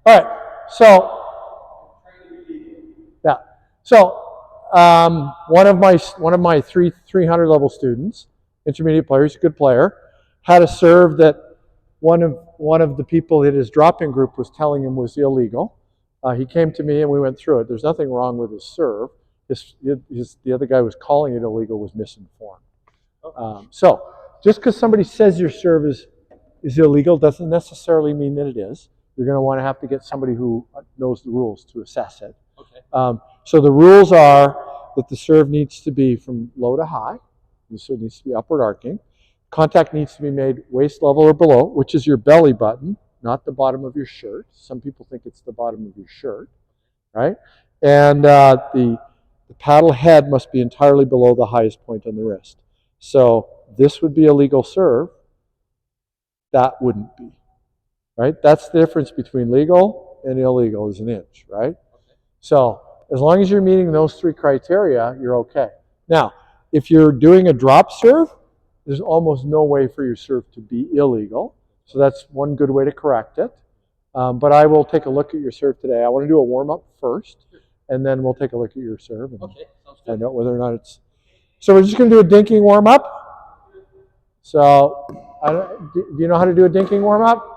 All right. So yeah. So one of my 300 level students, intermediate player, he's a good player, had a serve that one of the people in his drop-in group was telling him was illegal. He came to me and we went through it. There's nothing wrong with his serve. The other guy who was calling it illegal was misinformed. So just because somebody says your serve is illegal doesn't necessarily mean that it is. You're going to have to get somebody who knows the rules to assess it. Okay. So the rules are that the serve needs to be from low to high. The serve needs to be upward arcing. Contact needs to be made waist level or below, which is your belly button, not the bottom of your shirt. Some people think it's the bottom of your shirt, right? And the paddle head must be entirely below the highest point on the wrist. So this would be a legal serve. That wouldn't be, right? That's the difference between legal and illegal is an inch, right? So as long as you're meeting those three criteria, you're okay. Now, if you're doing a drop serve, there's almost no way for your serve to be illegal. So that's one good way to correct it. But I will take a look at your serve today. I want to do a warm-up first, and then we'll take a look at your serve and find out whether or not it's... So we're just going to do a dinking warm-up. So do you know how to do a dinking warm-up?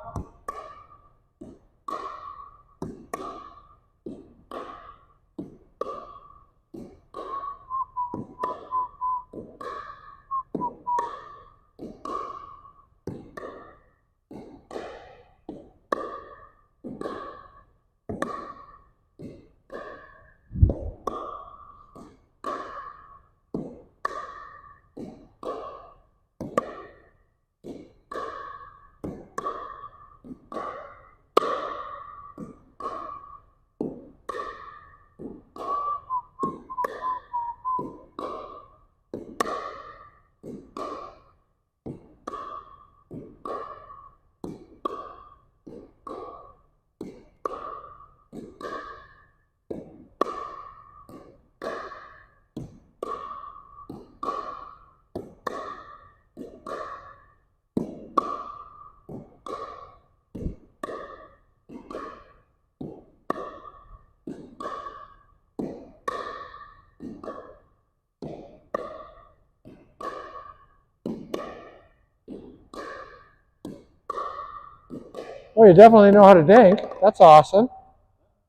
Well, you definitely know how to dink. That's awesome.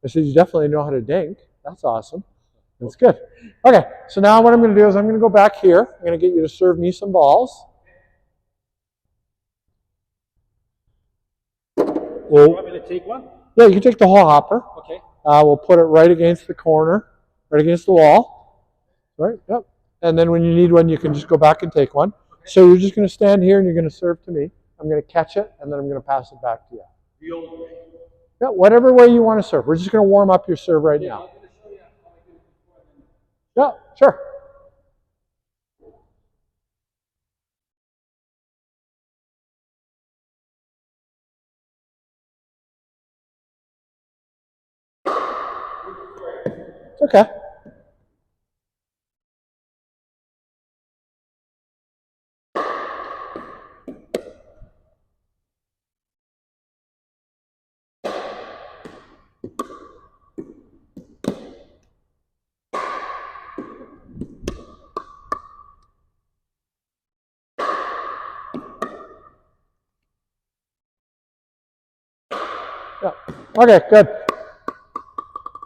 I said you definitely know how to dink. That's awesome. That's good. Okay, so now what I'm going to do is I'm going to go back here. I'm going to get you to serve me some balls. You want me to take one? Yeah, you can take the whole hopper. Okay. We'll put it right against the corner, right against the wall. Right, yep. And then when you need one, you can just go back and take one. Okay. So you're just going to stand here and you're going to serve to me. I'm going to catch it, and then I'm going to pass it back to you. The old way. Yeah, whatever way you want to serve. We're just going to warm up your serve right now. Yeah, sure. It's okay. Yeah. Okay, good.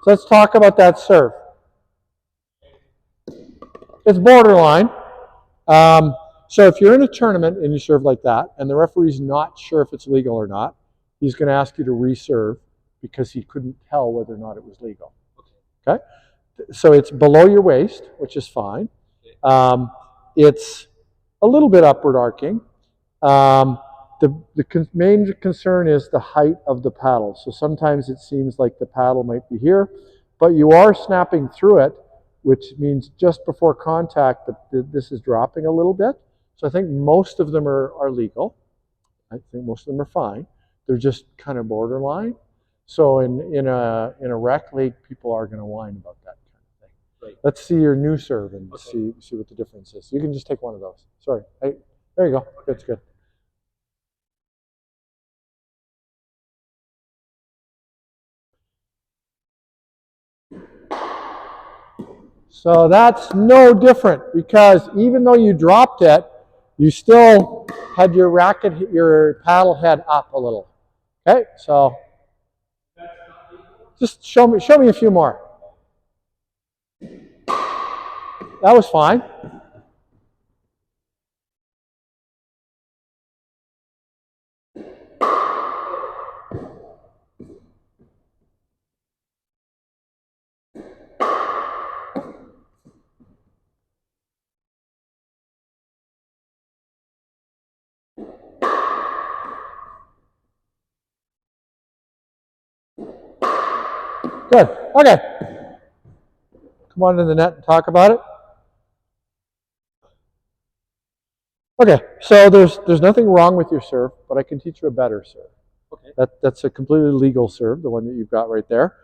So let's talk about that serve. It's borderline. So if you're in a tournament and you serve like that, and the referee's not sure if it's legal or not, he's going to ask you to reserve because he couldn't tell whether or not it was legal. Okay? So it's below your waist, which is fine. It's a little bit upward arcing. The main concern is the height of the paddle. So sometimes it seems like the paddle might be here, but you are snapping through it, which means just before contact that this is dropping a little bit. So I think most of them are legal. I think most of them are fine. They're just kind of borderline. So in a rec league, people are going to whine about that kind of thing. Right. Let's see your new serve and see what the difference is. You can just take one of those. Sorry. There you go. That's good. So that's no different because even though you dropped it, you still had your racket, your paddle head up a little. Okay, so just show me a few more. That was fine. Good. Okay. Come on to the net and talk about it. Okay, so there's nothing wrong with your serve, but I can teach you a better serve. Okay. That's a completely legal serve, the one that you've got right there.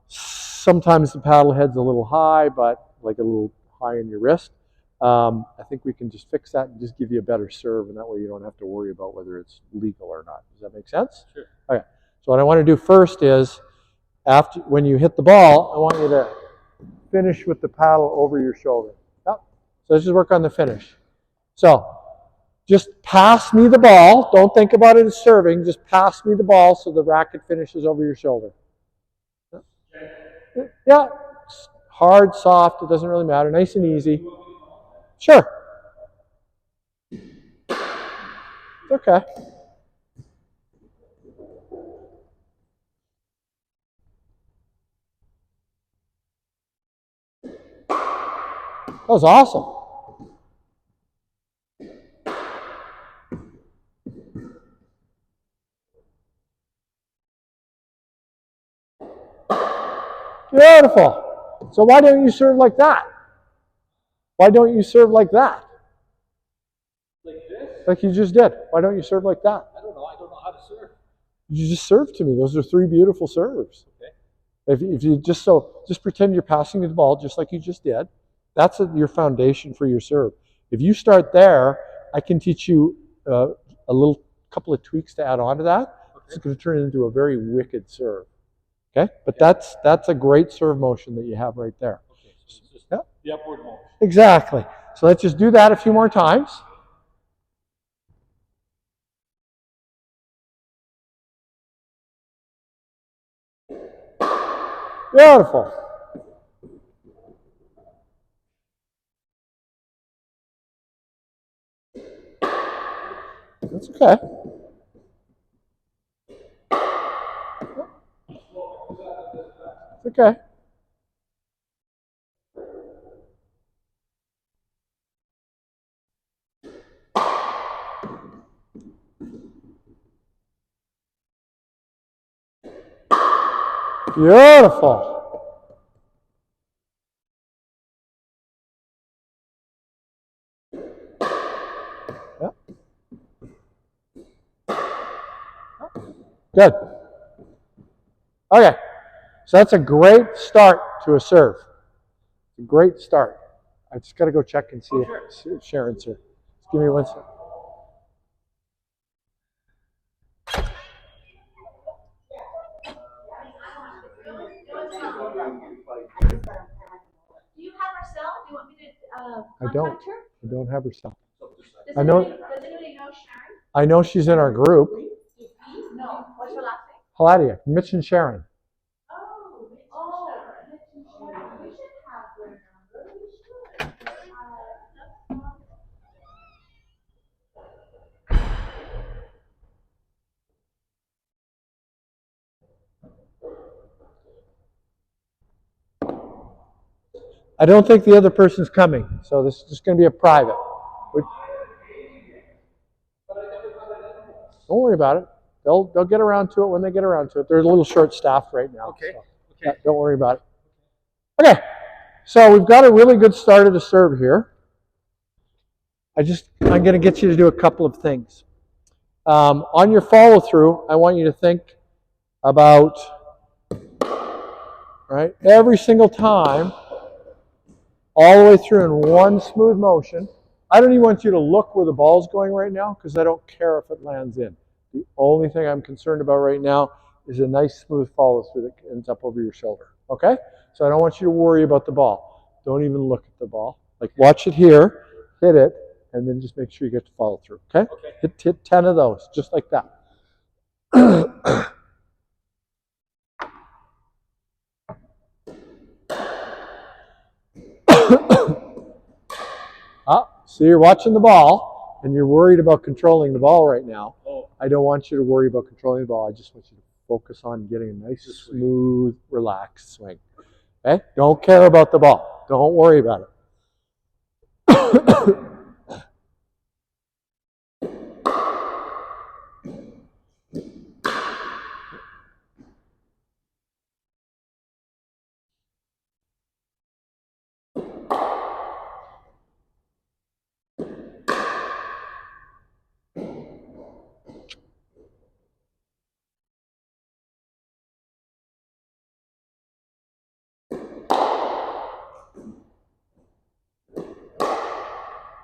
Sometimes the paddle head's a little high, but like a little high in your wrist. I think we can just fix that and just give you a better serve, and that way you don't have to worry about whether it's legal or not. Does that make sense? Sure. Okay. So what I want to do first is, after when you hit the ball, I want you to finish with the paddle over your shoulder. Yep. So let's just work on the finish. So just pass me the ball. Don't think about it as serving. Just pass me the ball so the racket finishes over your shoulder. Yeah. Hard, soft, it doesn't really matter. Nice and easy. Sure. It's okay. That was awesome. Beautiful. So why don't you serve like that? Why don't you serve like that? Like this? Like you just did. Why don't you serve like that? I don't know. I don't know how to serve. You just served to me. Those are three beautiful serves. Okay. If you just pretend you're passing me the ball just like you just did. That's your foundation for your serve. If you start there, I can teach you a little couple of tweaks to add on to that. Okay. It's going to turn it into a very wicked serve. Okay, but that's a great serve motion that you have right there. Okay. So it's just Yeah. the upward motion. Exactly. So let's just do that a few more times. Beautiful. That's okay. It's okay. Beautiful. Yeah. Good. Okay. So that's a great start to a serve. A great start. I just got to go check and see if Sharon's here. Just give me 1 second. Do you have her cell? Do you want me to I don't. contact her? I don't have her cell. Does I know. anybody know Sharon? I know she's in our group. No. What's her last name? Haladia, Mitch and Sharon. Oh, Mitch and Sharon. We should have their number. We should. I don't think the other person's coming, so this is just going to be a private. Don't worry about it. They'll get around to it when they get around to it. They're a little short-staffed right now. Okay. So, Okay. yeah, don't worry about it. Okay. So we've got a really good start of the serve here. I'm going to get you to do a couple of things. On your follow-through, I want you to think about, right, every single time, all the way through in one smooth motion. I don't even want you to look where the ball's going right now because I don't care if it lands in. The only thing I'm concerned about right now is a nice smooth follow-through that ends up over your shoulder. Okay? So I don't want you to worry about the ball. Don't even look at the ball. Like watch it here, hit it, and then just make sure you get to follow through. Okay? Okay. Hit 10 of those, just like that. So you're watching the ball, and you're worried about controlling the ball right now. Oh. I don't want you to worry about controlling the ball. I just want you to focus on getting a nice, smooth, relaxed swing. Okay? Don't care about the ball. Don't worry about it.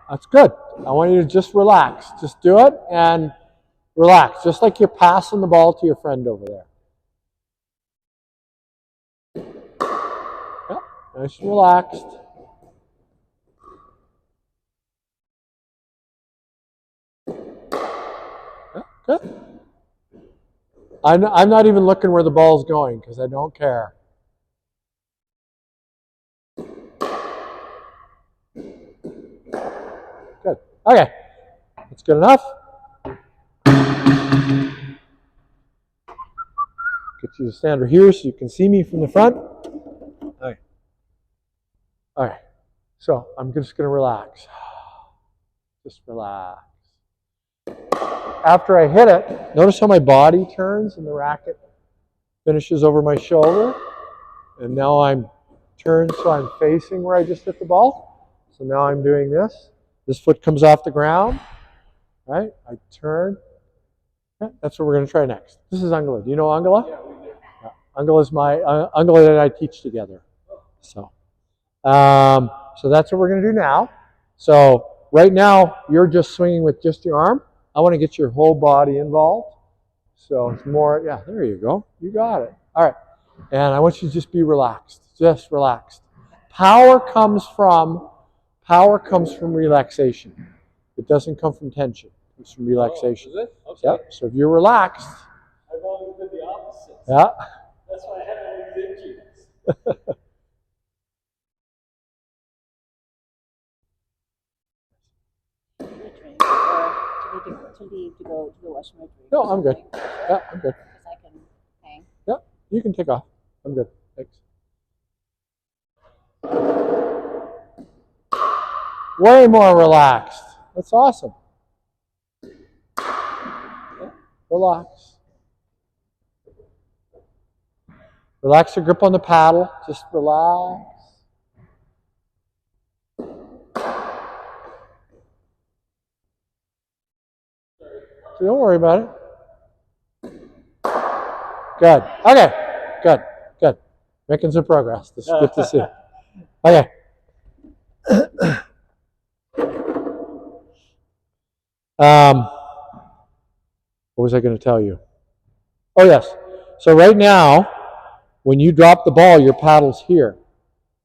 That's good. I want you to just relax. Just do it and relax, just like you're passing the ball to your friend over there. Yeah, nice and relaxed. Yeah, good. I'm not even looking where the ball's going because I don't care. Good. Okay. That's good enough. Get you to stand over here so you can see me from the front. All right. All right. So I'm just going to relax. Just relax. After I hit it, notice how my body turns and the racket finishes over my shoulder. And now I'm turned so I'm facing where I just hit the ball. So now I'm doing this. This foot comes off the ground. Right? I turn. Okay, that's what we're going to try next. This is Angela. Do you know Angela? Yeah, we do. Angela is my Angela and I teach together. So that's what we're going to do now. So right now you're just swinging with just your arm. I want to get your whole body involved. So it's more, yeah, there you go. You got it. All right. And I want you to just be relaxed. Just relaxed. Power comes from relaxation. It doesn't come from tension. It comes from relaxation. Oh, is it? Okay. Yep. So if you're relaxed. I've always been the opposite. Yeah. That's why I have all these injuries. Drink, or do we need to go to the washroom or drink? No, I'm good. Yeah, I'm good. Because I can hang. Yeah, you can take off. I'm good. Thanks. Way more relaxed. That's awesome. Yeah, relax. Relax your grip on the paddle. Just relax. So don't worry about it. Good. Okay. Good. Good. Making some progress. This is good to see. Okay. What was I going to tell you? Oh, yes. So right now, when you drop the ball, your paddle's here.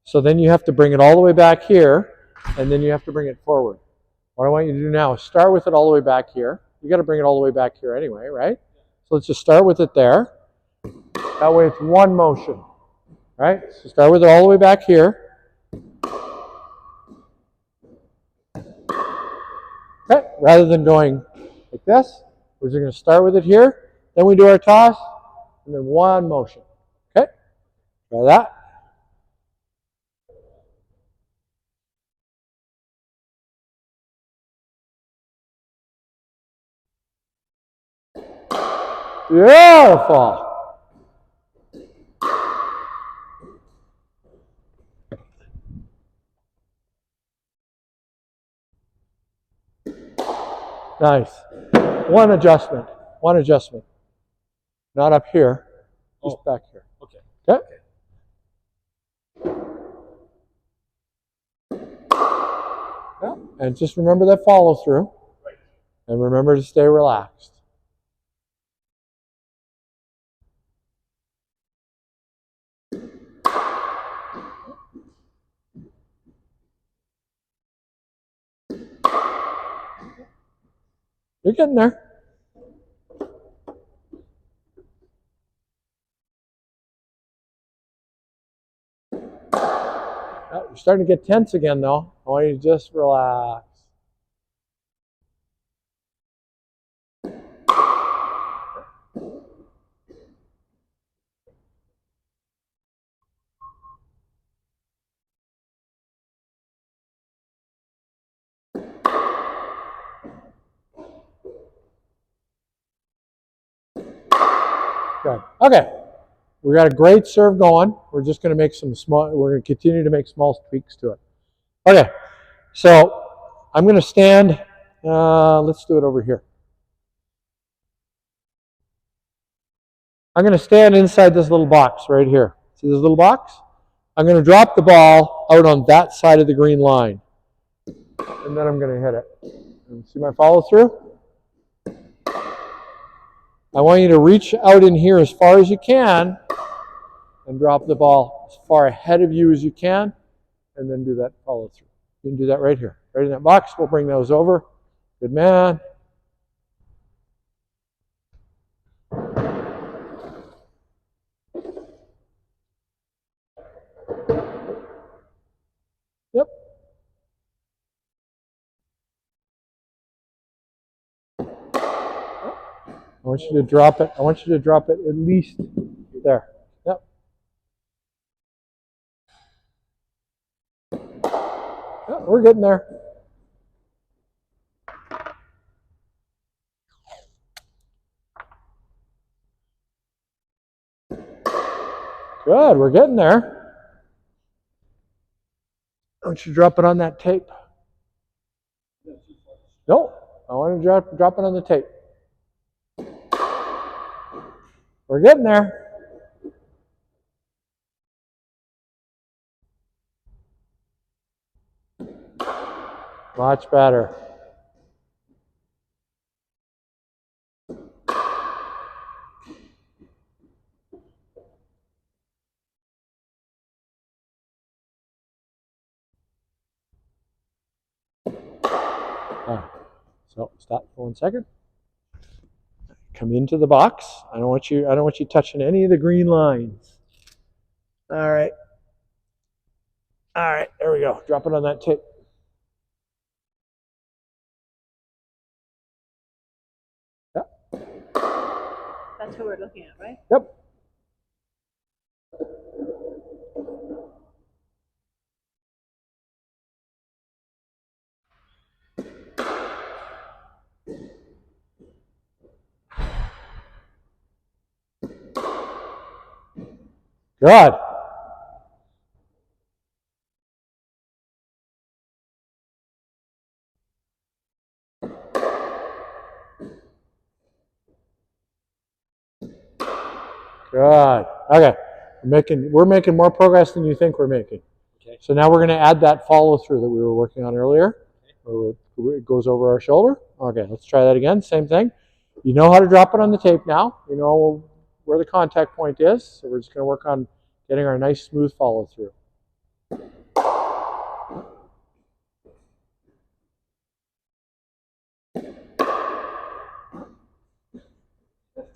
So then you have to bring it all the way back here, and then you have to bring it forward. What I want you to do now is start with it all the way back here. You got to bring it all the way back here anyway, right? So let's just start with it there. That way it's one motion, right? So start with it all the way back here. Okay, rather than going like this, we're just going to start with it here. Then we do our toss, and then one motion. Okay, try that. Beautiful. Nice. One adjustment. One adjustment. Not up here, just back here. Okay. Okay? Yeah. And just remember that follow through. Right. And remember to stay relaxed. You're getting there. Oh, you're starting to get tense again, though. I want you to just relax. Good. Okay. We got a great serve going. We're just going to make some small, we're going to continue to make small tweaks to it. Okay. So I'm going to stand, let's do it over here. I'm going to stand inside this little box right here. See this little box? I'm going to drop the ball out on that side of the green line. And then I'm going to hit it. And see my follow through? I want you to reach out in here as far as you can and drop the ball as far ahead of you as you can, and then do that follow through. You can do that right here. Right in that box. We'll bring those over. Good man. Yep. I want you to drop it. I want you to drop it at least there. Yep. Yep, we're getting there. Good, we're getting there. I want you to drop it on that tape. No, I want to drop it on the tape. We're getting there. Much better. So stop for 1 second. Come into the box. I don't want you touching any of the green lines. All right. All right, there we go. Drop it on that tape. Yep. That's what we're looking at, right? Yep. Good. Good. Okay. We're making more progress than you think we're making. Okay. So now we're going to add that follow through that we were working on earlier. Okay. It goes over our shoulder. Okay, let's try that again. Same thing. You know how to drop it on the tape now. You know where the contact point is. So we're just going to work on getting our nice smooth follow through.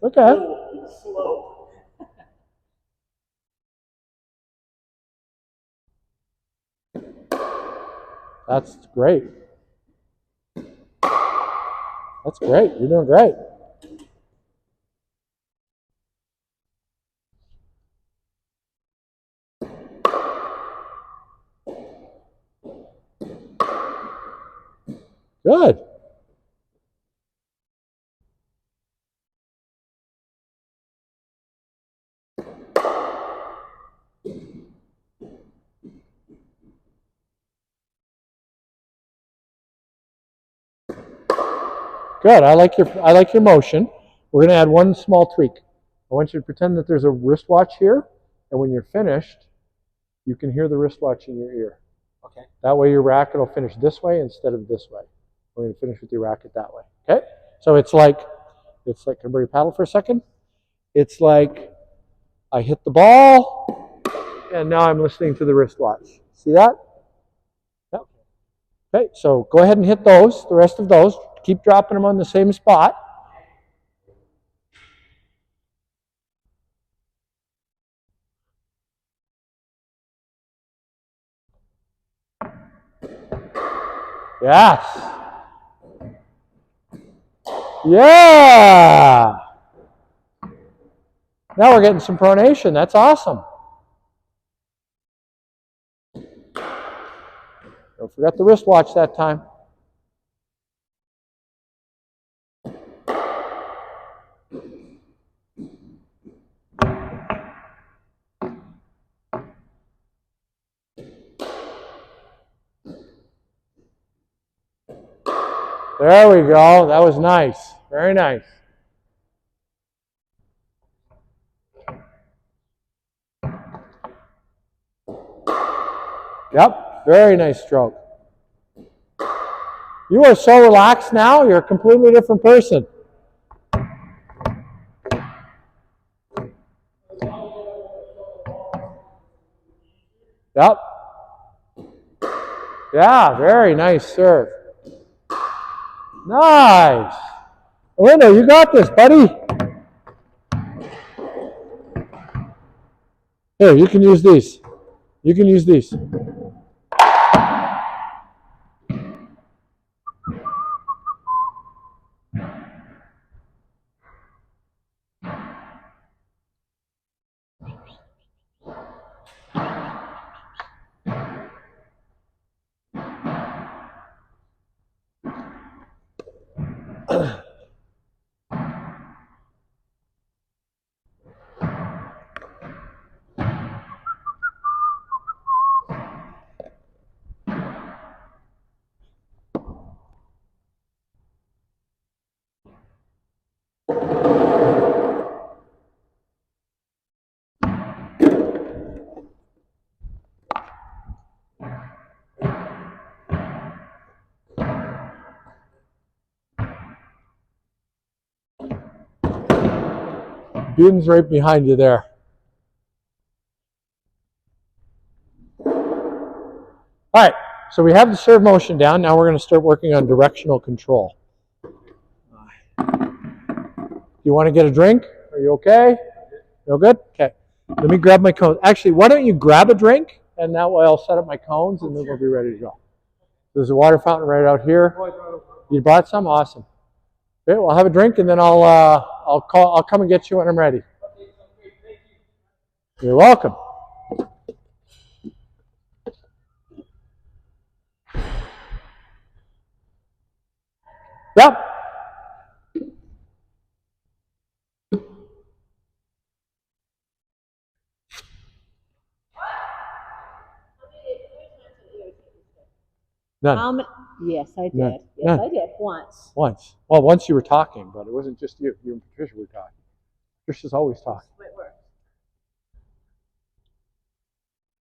Okay. Slow. That's great. That's great. You're doing great. Good. Good. I like your motion. We're going to add one small tweak. I want you to pretend that there's a wristwatch here, and when you're finished, you can hear the wristwatch in your ear. Okay. That way your racket will finish this way instead of this way. We're going to finish with your racket that way. Okay? So it's like, can I bring a paddle for a second? It's like I hit the ball, and now I'm listening to the wristwatch. See that? Yep. Okay, so go ahead and hit those, the rest of those. keep dropping them on the same spot. Yes. Yeah. Now we're getting some pronation. That's awesome. Don't forget the wristwatch that time. There we go. That was nice. Very nice. Yep. Very nice stroke. You are so relaxed now. You're a completely different person. Yep. Yeah, very nice serve. Nice. Linda, you got this, buddy. Here, you can use these. You can use these. Bin's right behind you there. All right, so we have the serve motion down. Now we're going to start working on directional control. You want to get a drink? Are you okay? You good? Okay. Let me grab my cones. Actually, why don't you grab a drink, and that way I'll set up my cones, and then we'll be ready to go. There's a water fountain right out here. You brought some? Awesome. Okay, well, have a drink, and then I'll come and get you when I'm ready. You're welcome. Yep. None. Yes, I did. None. Yes, None. I did once. Once. Well, once you were talking, but it wasn't just you. You and Patricia were talking. Patricia's always talking. Wait, where?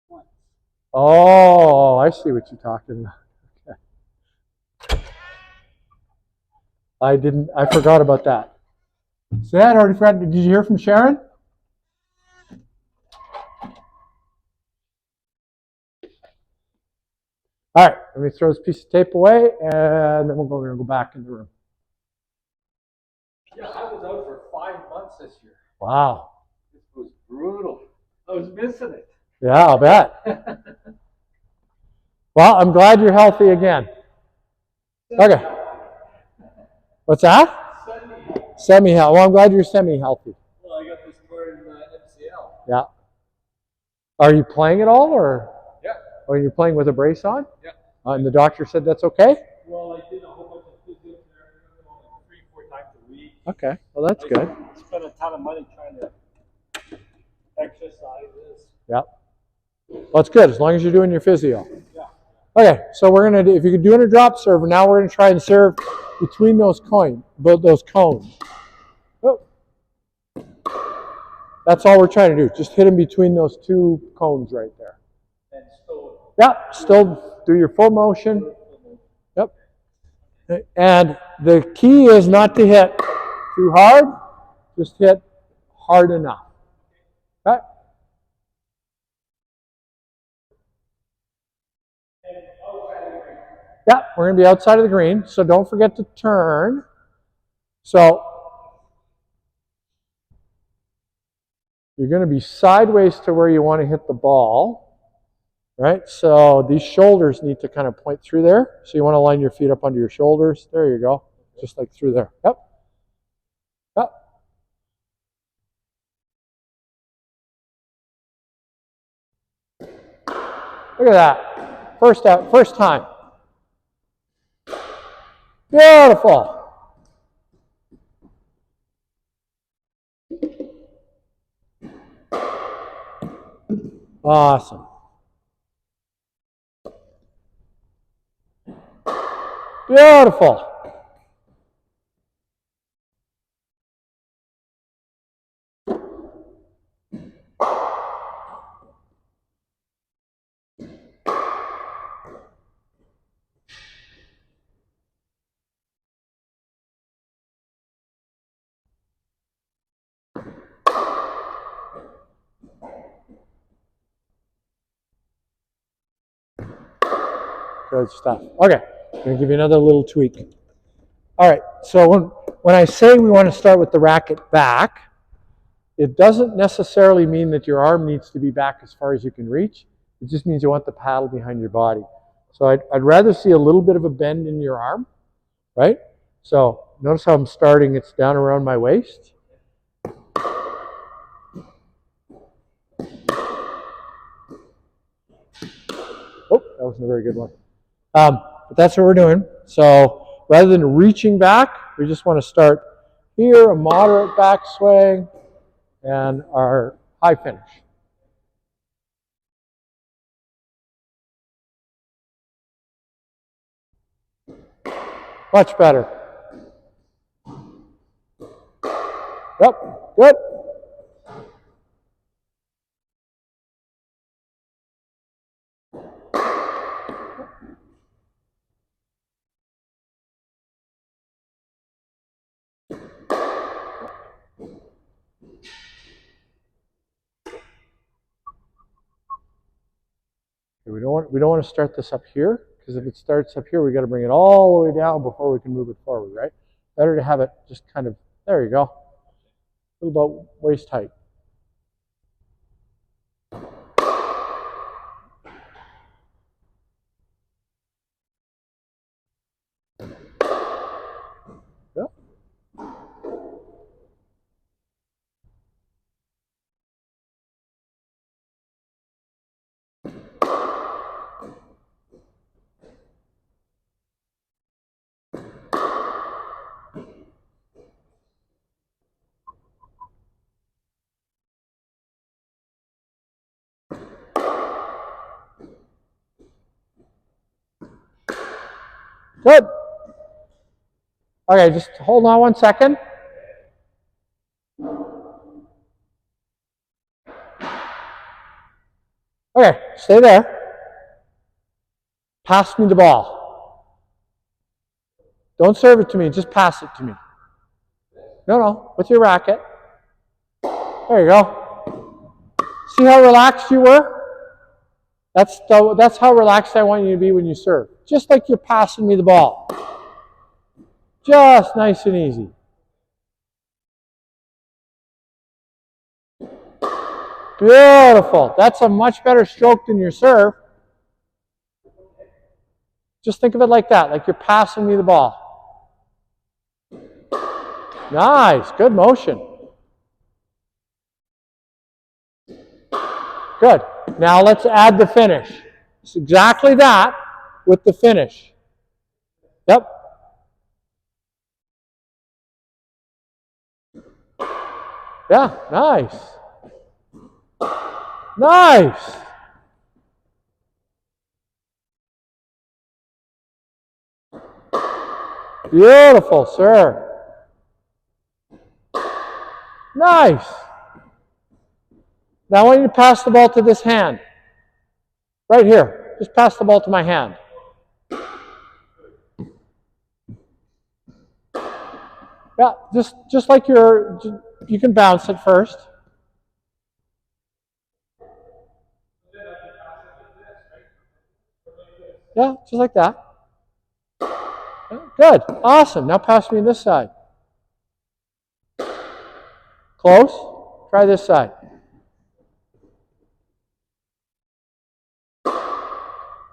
Once. Oh, I see what you're talking about. Okay. I forgot about that. So I already forgot. Did you hear from Sharon? All right, let me throw this piece of tape away, and then we're going to go back in the room. Yeah, I was out for 5 months this year. Wow. This was brutal. I was missing it. Yeah, I'll bet. Well, I'm glad you're healthy again. Okay. What's that? Semi-healthy. Well, I'm glad you're semi-healthy. Well, I got this torn MCL. Yeah. Are you playing at all, or? Yeah. Or are you playing with a brace on? Yeah. And the doctor said that's okay? Well, I did a whole bunch of physiotherapy, like 3-4 times a week. Okay. Well, that's good. I spent a ton of money trying to exercise this. Yep. Well, it's good as long as you're doing your physio. Yeah. Okay, so we're gonna do, if you could do in a drop serve, now we're gonna try and serve between those cones. Oh. That's all we're trying to do. Just hit them between those two cones right there. And still. Yep. Still do your full motion. Yep. And the key is not to hit too hard. Just hit hard enough. Okay. Yeah, we're going to be outside of the green, so don't forget to turn. So you're going to be sideways to where you want to hit the ball, right? So these shoulders need to kind of point through there. So you want to line your feet up under your shoulders. There you go, just like through there. Yep. Yep. Look at that. First time. Beautiful. Awesome. Beautiful. Good stuff. Okay, I'm going to give you another little tweak. All right, so when I say we want to start with the racket back, it doesn't necessarily mean that your arm needs to be back as far as you can reach. It just means you want the paddle behind your body. So I'd rather see a little bit of a bend in your arm, right? So notice how I'm starting, it's down around my waist. Oh, that wasn't a very good one. But that's what we're doing. So rather than reaching back, we just want to start here, a moderate back swing, and our high finish. Much better. Yep, good. We don't want to start this up here, because if it starts up here, we got to bring it all the way down before we can move it forward, right? Better to have it just kind of, there you go, a little about waist height. Yep. Good. Okay, just hold on 1 second. Okay, stay there. Pass me the ball. Don't serve it to me, just pass it to me. No, with your racket. There you go. See how relaxed you were? That's how relaxed I want you to be when you serve. Just like you're passing me the ball. Just nice and easy. Beautiful. That's a much better stroke than your serve. Just think of it like that, like you're passing me the ball. Nice. Good motion. Good. Now let's add the finish. It's exactly that with the finish. Yep. Yeah, nice. Nice. Beautiful, sir. Nice. Now I want you to pass the ball to this hand. Right here. Just pass the ball to my hand. Yeah, just like you can bounce it first. Yeah, just like that. Good. Awesome. Now pass me this side. Close. Try this side.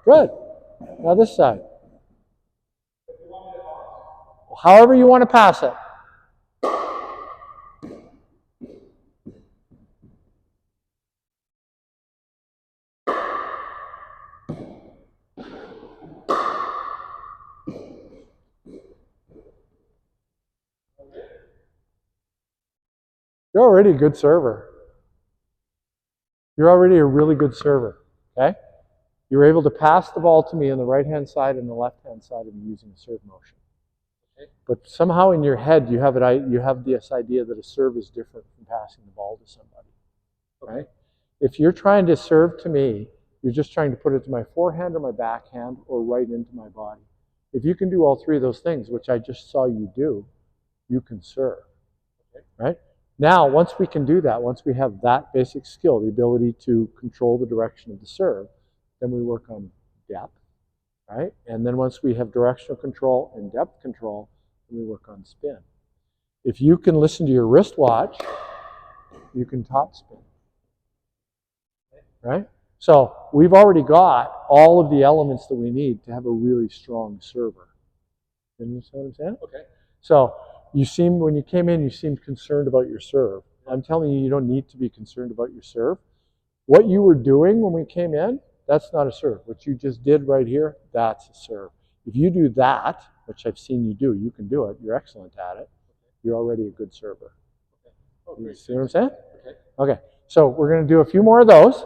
Good. Now this side. However you want to pass it. You're already a good server. You're already a really good server. Okay? You're able to pass the ball to me on the right-hand side and the left-hand side of using a serve motion. Okay? But somehow in your head you have this idea that a serve is different from passing the ball to somebody. Right? If you're trying to serve to me, you're just trying to put it to my forehand or my backhand or right into my body. If you can do all three of those things, which I just saw you do, you can serve. Okay? Right? Now, once we can do that, once we have that basic skill, the ability to control the direction of the serve, then we work on depth, right? And then once we have directional control and depth control, then we work on spin. If you can listen to your wristwatch, you can top spin, right? So we've already got all of the elements that we need to have a really strong server. You understand what I'm saying? Okay. So when you came in, you seemed concerned about your serve. I'm telling you, you don't need to be concerned about your serve. What you were doing when we came in, that's not a serve. What you just did right here, that's a serve. If you do that, which I've seen you do, you can do it, you're excellent at it, you're already a good server. Okay. Oh, you see what I'm saying? Okay. Okay, so we're going to do a few more of those.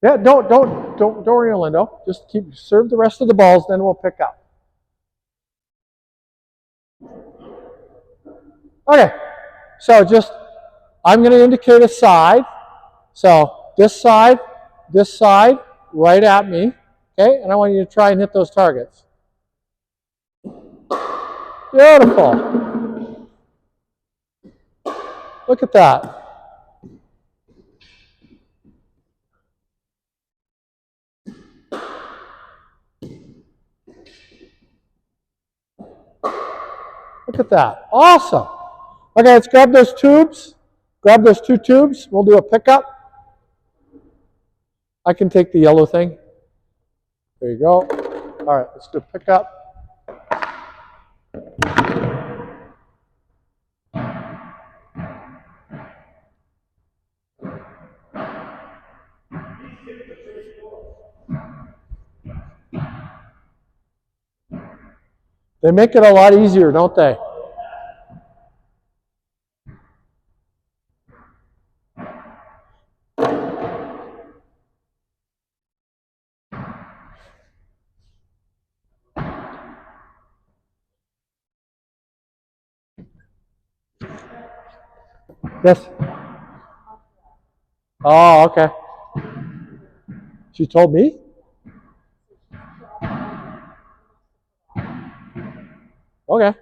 Yeah, don't worry, Orlando. Just serve the rest of the balls, then we'll pick up. Okay, so I'm going to indicate a side. So this side, right at me. Okay, and I want you to try and hit those targets. Beautiful. Look at that. Look at that. Awesome. Okay, let's grab those tubes. Grab those two tubes. We'll do a pickup. I can take the yellow thing. There you go. All right, let's do a pickup. They make it a lot easier, don't they? Yes? Oh, okay. She told me? Okay.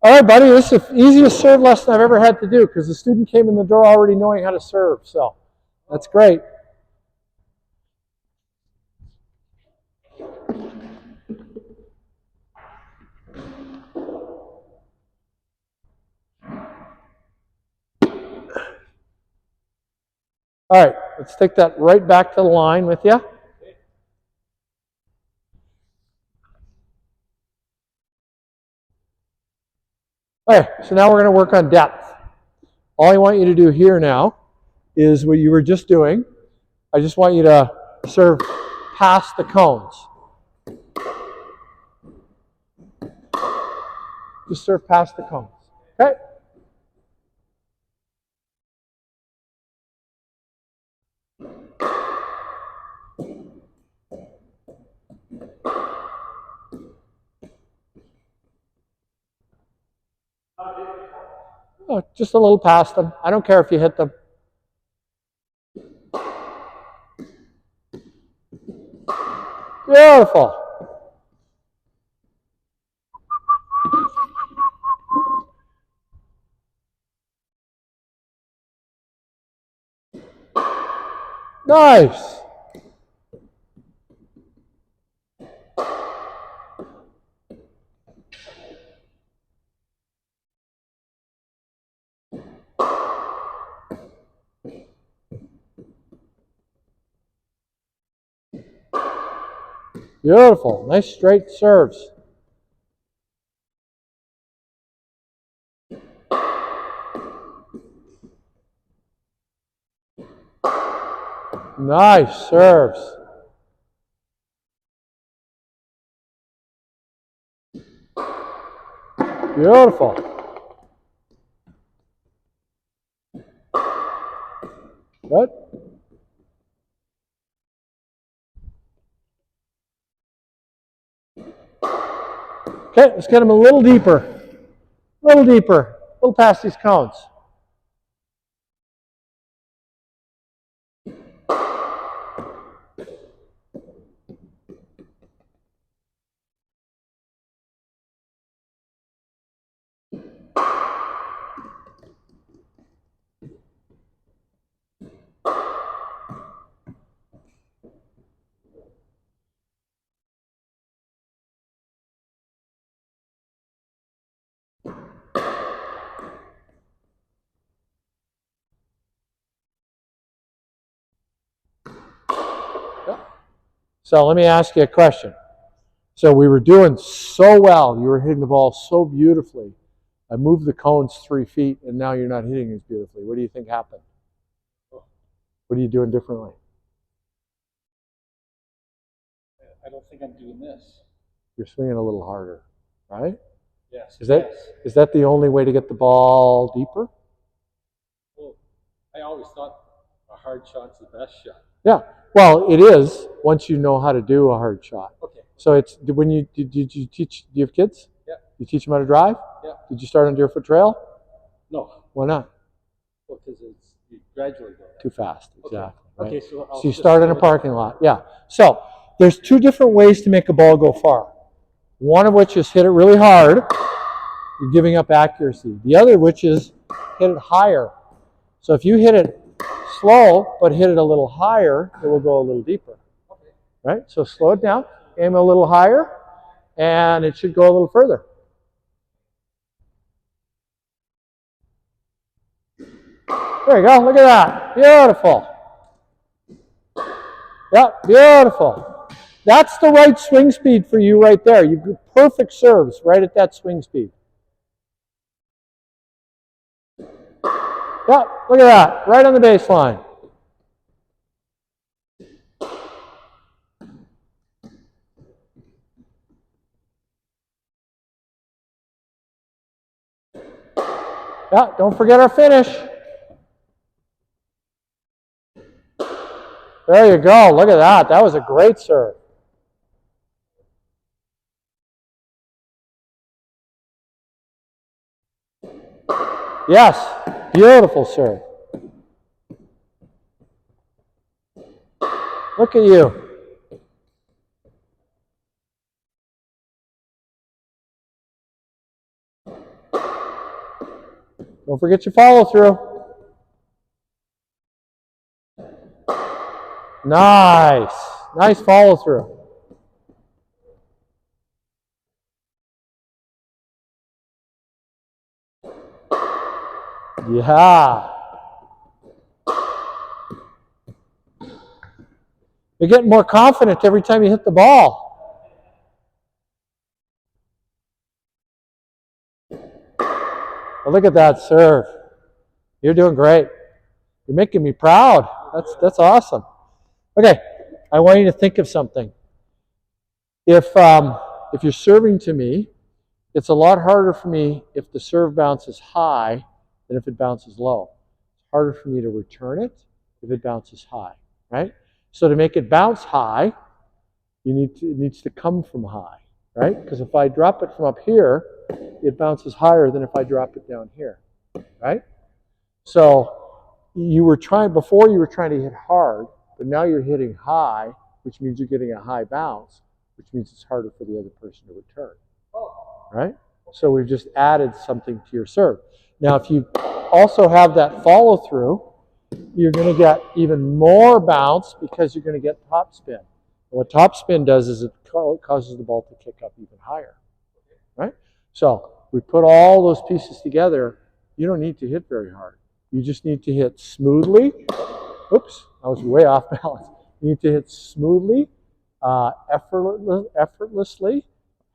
All right, buddy, this is the easiest serve lesson I've ever had to do because the student came in the door already knowing how to serve, so that's great. All right, let's take that right back to the line with you. Okay, so now we're going to work on depth. All I want you to do here now is what you were just doing. I just want you to serve past the cones. Just serve past the cones. Okay? Oh, just a little past them. I don't care if you hit them. Beautiful. Nice. Beautiful. Nice straight serves. Nice serves. Beautiful. Good. Okay, let's get them a little deeper. A little deeper. A little past these cones. So let me ask you a question. So we were doing so well. You were hitting the ball so beautifully. I moved the cones 3 feet, and now you're not hitting as beautifully. What do you think happened? What are you doing differently? I don't think I'm doing this. You're swinging a little harder, right? Yes. Is that the only way to get the ball deeper? Well, I always thought a hard shot's the best shot. Yeah. Well, it is once you know how to do a hard shot. Okay. So it's when you did you teach? Do you have kids? Yeah. You teach them how to drive? Yeah. Did you start on Deerfoot Trail? No. Why not? Well, because you gradually go. Too fast. Exactly. Okay. Right? Okay. So So you start in a slow parking lot. Yeah. So there's 2 different ways to make a ball go far. One of which is hit it really hard. You're giving up accuracy. The other which is hit it higher. So if you hit it slow but hit it a little higher, it will go a little deeper. Okay. Right? So slow it down, aim a little higher, and it should go a little further. There you go. Look at that. Beautiful. Yep, beautiful. That's the right swing speed for you right there. You've got perfect serves right at that swing speed. Yep, look at that. Right on the baseline. Yeah, don't forget our finish. There you go. Look at that. That was a great serve. Yes, beautiful serve. Look at you. Don't forget your follow through. Nice. Nice follow through. Yeah. You're getting more confident every time you hit the ball. Well, look at that serve. You're doing great. You're making me proud. That's awesome. Okay, I want you to think of something. If you're serving to me, it's a lot harder for me if the serve bounces high than if it bounces low. It's harder for me to return it if it bounces high, right? So to make it bounce high, it needs to come from high, right? Because if I drop it from up here, it bounces higher than if I drop it down here, right? So before you were trying to hit hard, but now you're hitting high, which means you're getting a high bounce, which means it's harder for the other person to return, right? So we've just added something to your serve. Now, if you also have that follow through, you're going to get even more bounce because you're going to get top spin. And what top spin does is it causes the ball to kick up even higher, right? So we put all those pieces together. You don't need to hit very hard. You just need to hit smoothly. Oops, I was way off balance. You need to hit smoothly, effortlessly,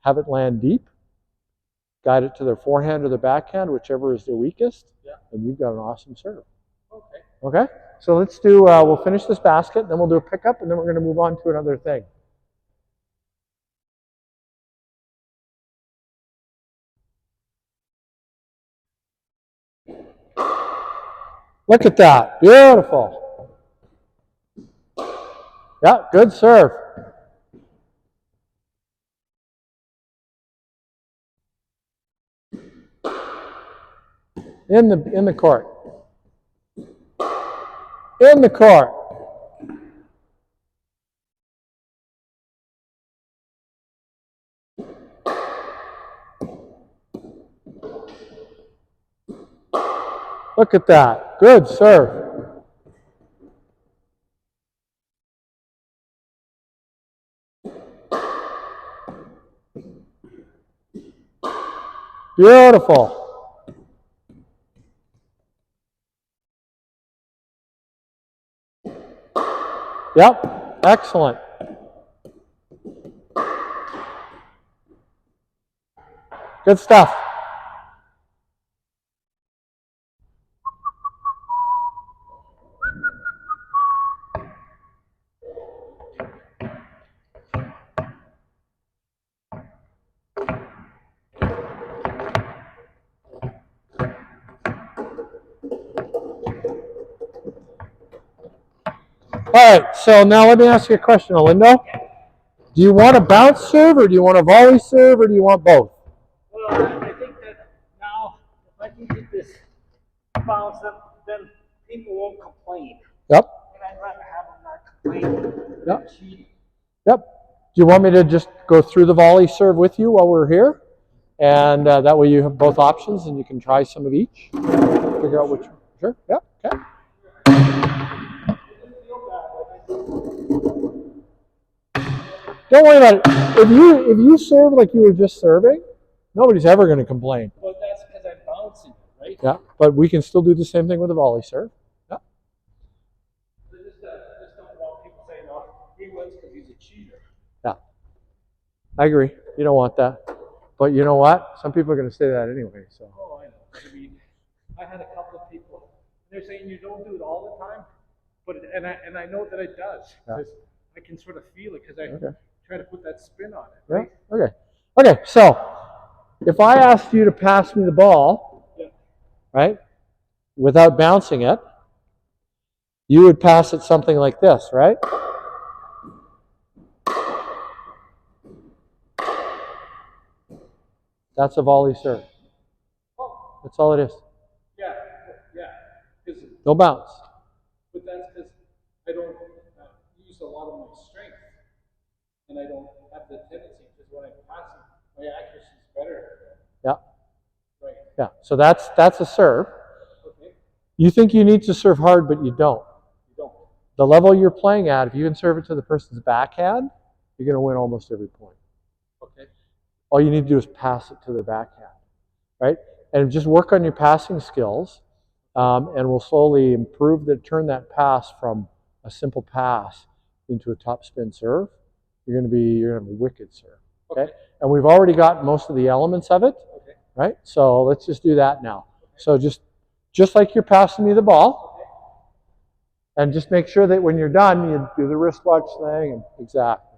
have it land deep, guide it to their forehand or their backhand, whichever is their weakest, and you've got an awesome serve. Okay? So let's do, we'll finish this basket, then we'll do a pickup, and then we're going to move on to another thing. Look at that. Beautiful. Yeah, good serve. In the court. In the court. Look at that. Good serve. Beautiful. Yep. Excellent. Good stuff. All right, so now let me ask you a question, Olindo. Do you want a bounce serve, or do you want a volley serve, or do you want both? Well, I think that now, if I can get this bounce, then people won't complain. Yep. And I'd rather have them not complain. Yep. Yep. Do you want me to just go through the volley serve with you while we're here? And that way you have both options and you can try some of each. Figure out which. Sure. Yep. Okay. Don't worry about it. If you serve like you were just serving, nobody's ever going to complain. Well, that's because I'm bouncing, right? Yeah. But we can still do the same thing with a volley serve. Yeah. I just don't want people saying, "Oh, he wins because he's a cheater." Yeah. I agree. You don't want that. But you know what? Some people are going to say that anyway. So. Oh, I know. I mean, I had a couple of people. They're saying you don't do it all the time, but and I know that it does because I can sort of feel it because I try to put that spin on it. Right? Yeah. Okay. Okay. So if I asked you to pass me the ball, right, without bouncing it, you would pass it something like this, right? That's a volley serve. Oh, That's all it is. yeah, yeah. No bounce. But that's because I don't use a lot of my strength, and I don't have the tendency because when I'm passing, my accuracy is better. Yeah. Right. Yeah. So that's a serve. Okay. You think you need to serve hard, but you don't. You don't. The level you're playing at, if you can serve it to the person's backhand, you're going to win almost every point. Okay. All you need to do is pass it to their backhand, right? And just work on your passing skills, and we'll slowly turn that pass from a simple pass into a top spin serve. You're going to have a wicked serve. Okay? And we've already got most of the elements of it, right? So let's just do that now. So just like you're passing me the ball, and just make sure that when you're done, you do the wristwatch thing, and exactly.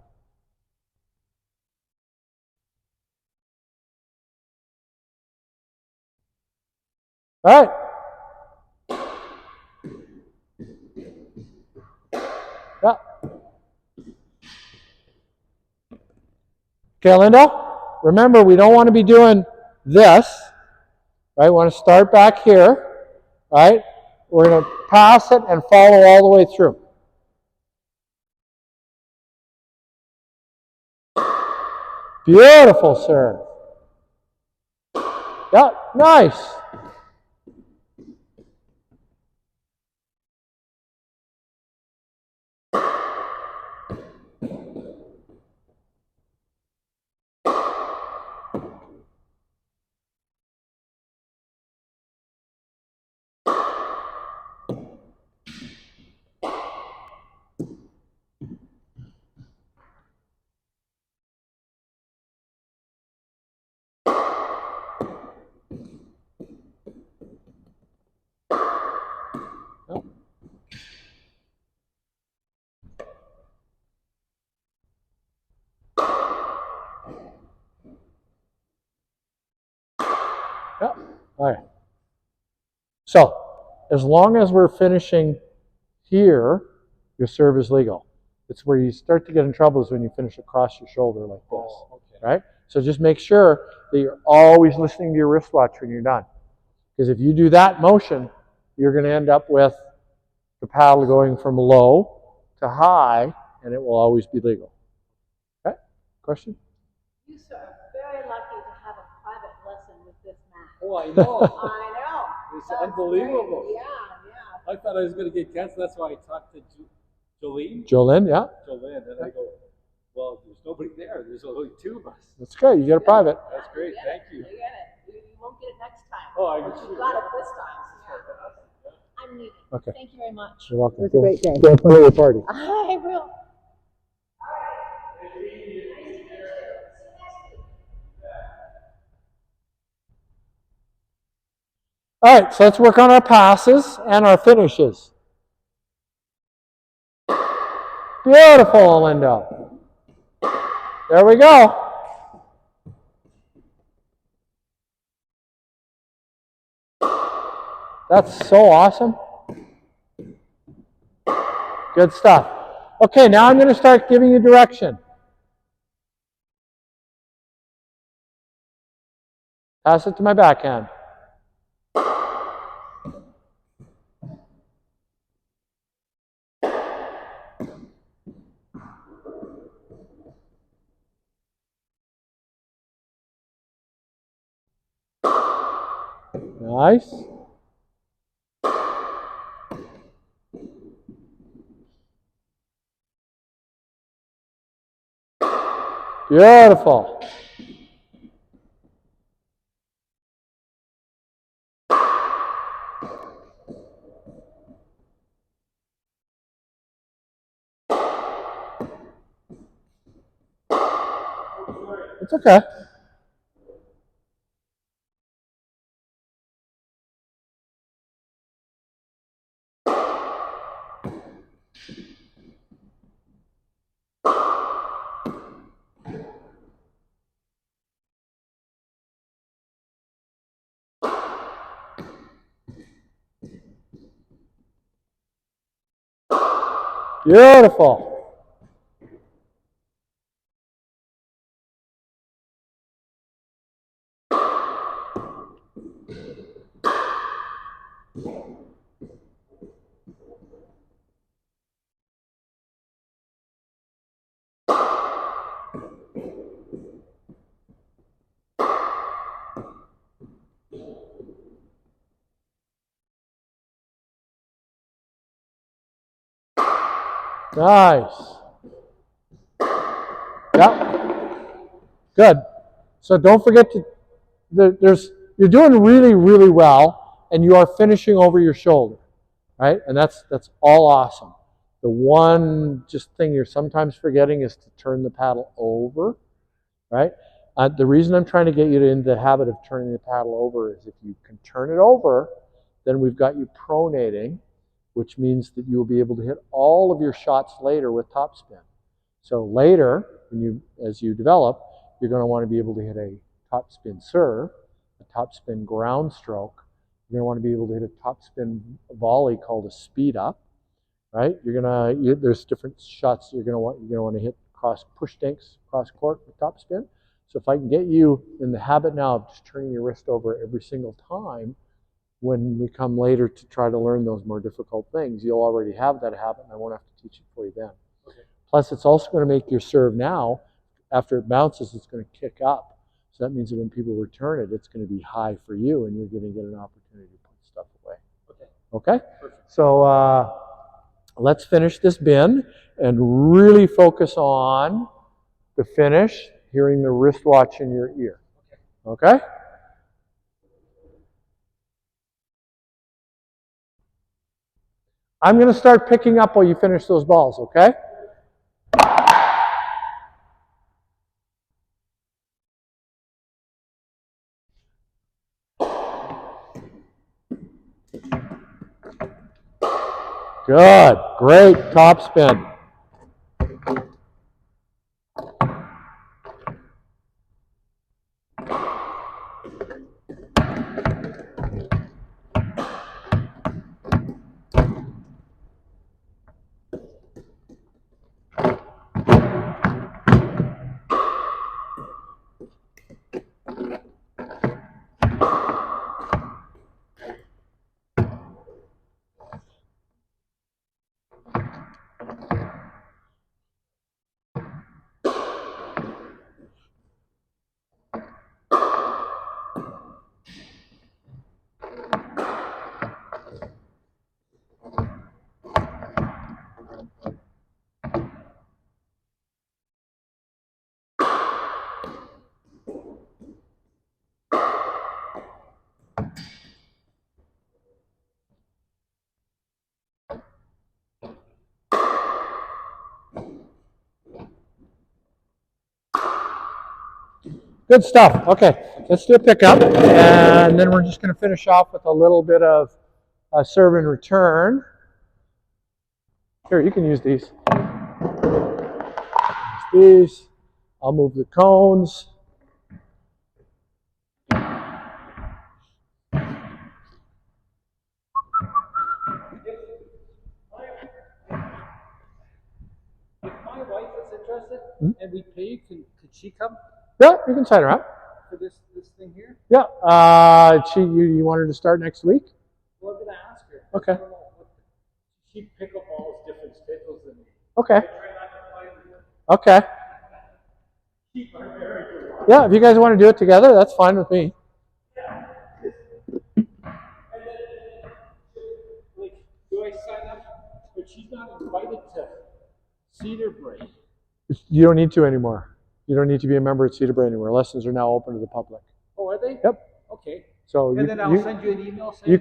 All right. Yeah. Okay, Linda, remember we don't want to be doing this, right? We want to start back here, right? We're going to pass it and follow all the way through. Beautiful serve. Yeah, nice. So, as long as we're finishing here, your serve is legal. It's where you start to get in trouble is when you finish across your shoulder like this, Oh, okay. right? So just make sure that you're always listening to your wristwatch when you're done. Because if you do that motion, you're going to end up with the paddle going from low to high, and it will always be legal. Okay? Question? You sir are very lucky to have a private lesson with this man. Oh, I know. I know. It's That's unbelievable. great. Yeah. I thought I was going to get canceled. That's why I talked to Jolene. Jolene, yeah? Jolene, and I go, well, there's nobody there. There's only two of us. That's great. You get a private. That's great. Thank you. You get it. You won't get it next time. Oh, I But sure. you got it this time. I'm leaving. Okay. Thank you very much. You're welcome. It was a great day. Go play your party. I will. All right, so let's work on our passes and our finishes. Beautiful, Linda. There we go. That's so awesome. Good stuff. Okay, now I'm going to start giving you direction. Pass it to my backhand. Nice. Beautiful. It's okay. Beautiful. Nice. Yep. Good. So don't forget to, you're doing really, really well, and you are finishing over your shoulder, right? And that's all awesome. The one just thing you're sometimes forgetting is to turn the paddle over, right? The reason I'm trying to get you into the habit of turning the paddle over is if you can turn it over, then we've got you pronating, which means that you will be able to hit all of your shots later with topspin. So later, as you develop, you're going to want to be able to hit a topspin serve, a topspin ground stroke. You're going to want to be able to hit a topspin volley called a speed up, right? There's different shots you're going to want to hit cross push dinks cross court with topspin. So if I can get you in the habit now of just turning your wrist over every single time, when we come later to try to learn those more difficult things, you'll already have that habit, and I won't have to teach it for you then. Okay. Plus, it's also going to make your serve now, after it bounces, it's going to kick up. So that means that when people return it, it's going to be high for you, and you're going to get an opportunity to put stuff away. Okay? Perfect. So let's finish this bin and really focus on the finish, hearing the wristwatch in your ear. Okay? I'm going to start picking up while you finish those balls, okay? Good. Great topspin. Good stuff. Okay, let's do a pickup, and then we're just going to finish off with a little bit of serve and return. Here, you can use these. These. I'll move the cones. If my wife is interested and we pay, could she come Yeah, you can sign her up. for this thing here? Yeah. You want her to start next week? Well, I'm gonna ask her. Okay. I don't know what she pickleballs different schedules than me. Okay. I try not to find her. Okay. Keep her very good. Yeah, if you guys want to do it together, that's fine with me. Like, do I sign up? But she's not invited to Cedar Break. You don't need to anymore. You don't need to be a member at Cedar Brae anymore. Lessons are now open to the public. Oh, are they? Yep. Okay. So And then I'll send you an email saying you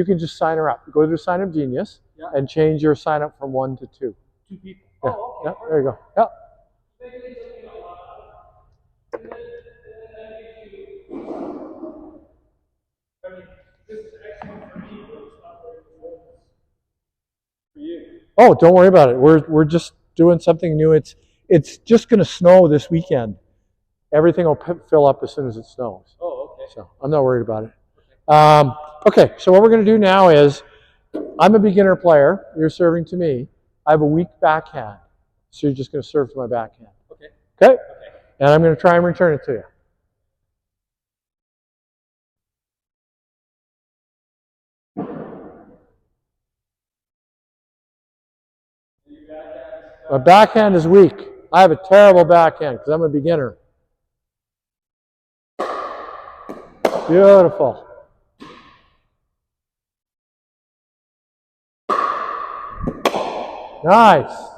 can just sign her up. Go to Sign Up Genius Yeah. and change your sign up from 1 to 2. 2 people. Yeah. Oh, okay. Yeah. There you go. Yeah. I mean, this is excellent for me, but it's not very good for you. Oh, don't worry about it. We're just doing something new. It's just going to snow this weekend. Everything will fill up as soon as it snows. Oh, okay. So I'm not worried about it. Okay, so what we're going to do now is, I'm a beginner player. You're serving to me. I have a weak backhand. So you're just going to serve to my backhand. Okay. Okay? Okay. And I'm going to try and return it to you. My backhand is weak. I have a terrible backhand because I'm a beginner. Beautiful. Nice.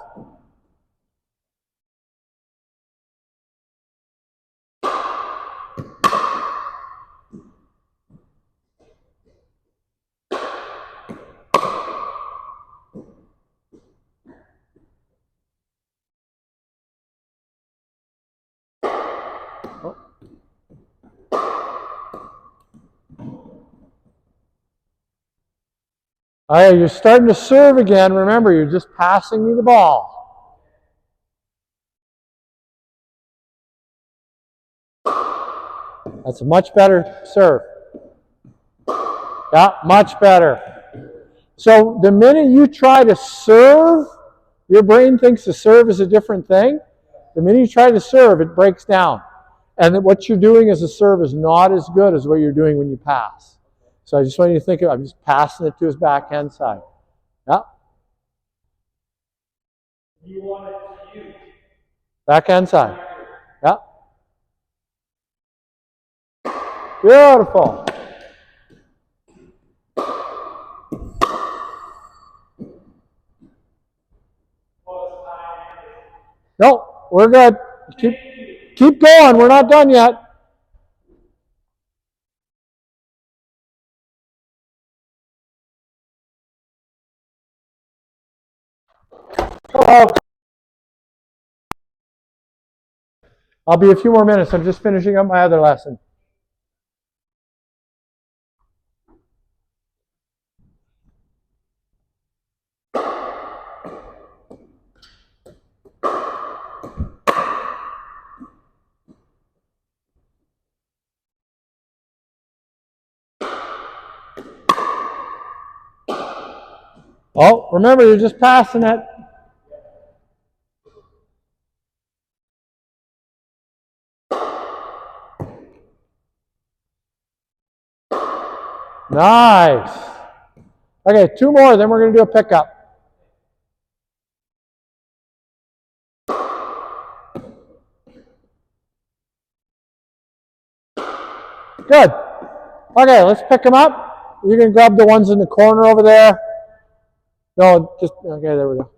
All right, you're starting to serve again. Remember, you're just passing me the ball. That's a much better serve. Yeah, much better. So the minute you try to serve, your brain thinks to serve is a different thing. The minute you try to serve, it breaks down. And what you're doing as a serve is not as good as what you're doing when you pass. So I just want you to think of, I'm just passing it to his backhand side. Yeah. You want it to you. Backhand side. Yeah. Beautiful. No, we're good. Keep going. We're not done yet. Hello. I'll be a few more minutes. I'm just finishing up my other lesson. Oh, remember, you're just passing it. Nice. Okay, 2 more, then we're going to do a pickup. Good. Okay, let's pick them up. You can grab the ones in the corner over there. No, just, okay, there we go.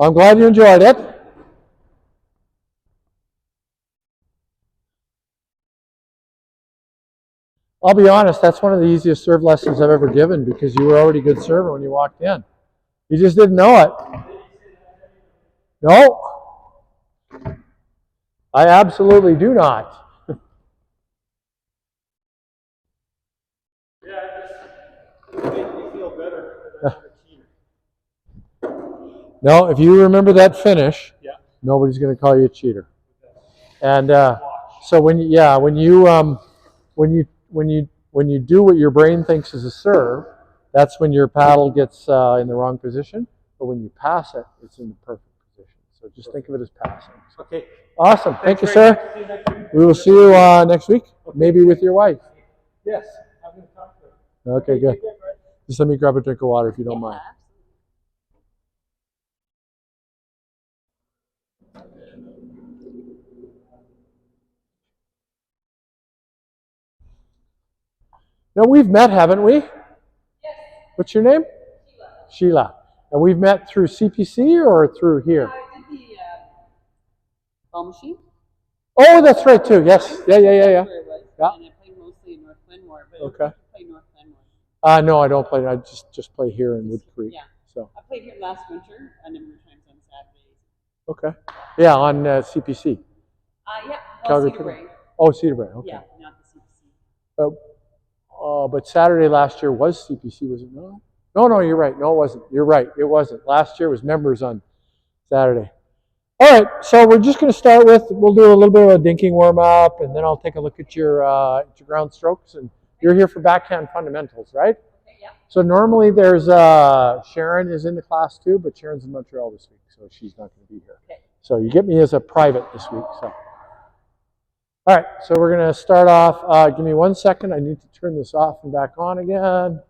I'm glad you enjoyed it. I'll be honest, that's one of the easiest serve lessons I've ever given because you were already a good server when you walked in. You just didn't know it. No, I absolutely do not. Yeah, it just makes me feel better that I'm a cheater. No, if you remember that finish, Yeah. nobody's going to call you a cheater. And so when you do what your brain thinks is a serve, that's when your paddle gets in the wrong position. But when you pass it, it's in the perfect position. So just think of it as passing. Okay. Awesome. Thank you, Thanks very sir. much. See you next week. We will see you next week, maybe with your wife. Yes, I'm going to talk to her. Okay, good. Take care, Fred. Just let me grab a drink of water if you don't mind. Now, we've met, haven't we? Yes. What's your name? Sheila. And we've met through CPC or through here? I did the ball machine. Oh, that's right too. Yes. Yeah. That's where it was. Yeah. And I played mostly in North Glenmore, but Okay. I play North Glenmore. No, I don't play. I just play here in Wood Creek. Yeah. So. I played here last winter a number of times on Saturdays. Okay. Yeah, on CPC. Yeah. Calgary Cedar Brae. Oh, Cedar Brae. Okay. Yeah, not the CPC. But Saturday last year was CPC, was it not? No, you're right. No, it wasn't. You're right. It wasn't. Last year was members on Saturday. All right, so we're just going to start with, we'll do a little bit of a dinking warm-up, and then I'll take a look at your ground strokes. And you're here for backhand fundamentals, right? Okay, yeah. So normally there's, Sharon is in the class too, but Sharon's in Montreal this week, so she's not going to be here. Okay. So you get me as a private this week. So. All right, so we're going to start off. Give me 1 second. I need to turn this off and back on again.